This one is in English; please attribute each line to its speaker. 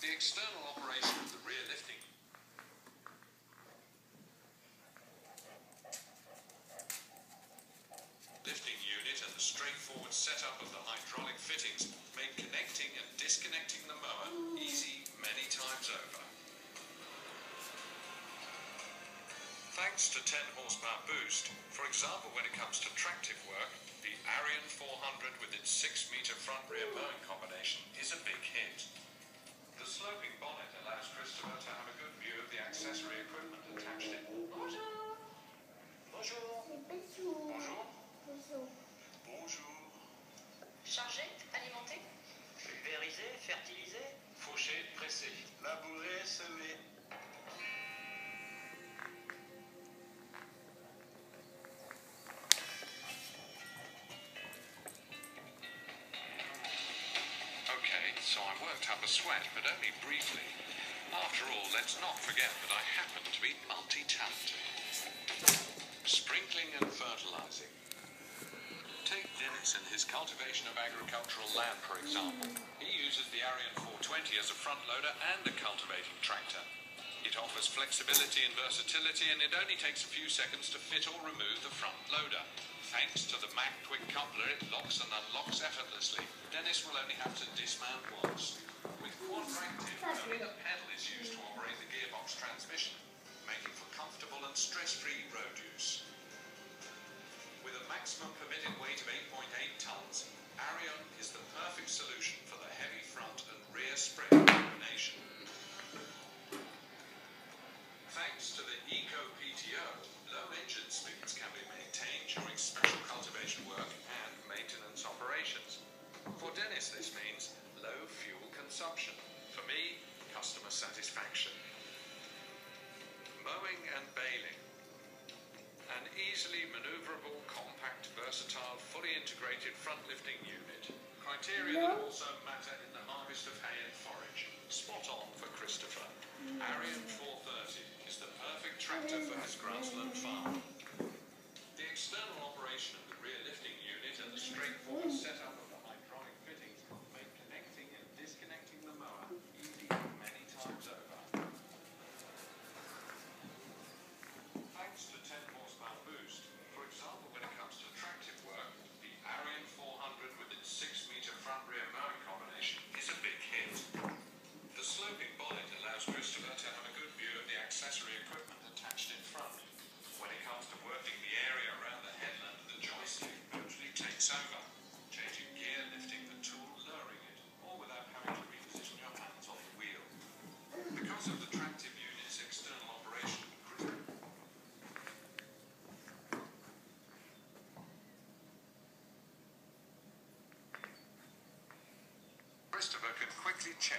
Speaker 1: The external operation of the rear lifting unit and the straightforward setup of the hydraulic fittings make connecting and disconnecting the mower easy many times over. Thanks to 10 horsepower boost, for example when it comes to tractive work, the Ariège 400 with its 6-meter front-rear mowing combination is a big hit. The sloping bonnet allows Christopher to have a good view of the accessory equipment attached in. Bonjour. Bonjour. Bonjour. Bonjour.
Speaker 2: Charger, alimenter.
Speaker 3: Pulvériser, fertiliser.
Speaker 1: Faucher, presser.
Speaker 3: Labourer, semer.
Speaker 1: Okay, so I worked up a sweat, but only briefly. After all, let's not forget that I happen to be multi-talented. Sprinkling and fertilizing. Take Dennis and his cultivation of agricultural land, for example. He uses the Ariège 420 as a front loader and a cultivating tractor. It offers flexibility and versatility, and it only takes a few seconds to fit or remove the front loader. Thanks to the Mac Quick Coupler, it locks and unlocks effortlessly. Dennis will only have to dismount once. With quadractive, only the pedal is used to operate the gearbox transmission, making for comfortable and stress-free road use. With a maximum permitted weight of 8.8 tons, Ariège is the perfect solution for the heavy front and rear spread combination. Thanks to the Eco PTO, low engine speeds can be maintained during special cultivation work and maintenance operations. For Dennis, this means low fuel consumption. For me, customer satisfaction. Mowing and baling. An easily maneuverable, compact, versatile, fully integrated front-lifting unit. Criteria that also matter in the harvest of hay and forage. Spot on for Christopher. Ariège 430 is the perfect tractor for his grassland farm. The external operation of the rear lifting unit and the straightforward setup of the hydraulic fittings make connecting and disconnecting the mower easy many times over. Thanks to 10 horsepower boost, for example when it comes to tractive work, the Ariège 400 with its 6-meter front-rear mowing combination is a big hit. The sloping bonnet allows Christopher to have a good view of the accessory equipment attached in front. When it comes to working the area around the headland, the joystick virtually takes over, changing gear, lifting the tool, lowering it, all without having to reposition your hands on the wheel. Because of the tractive unit's external operation, Christopher can quickly check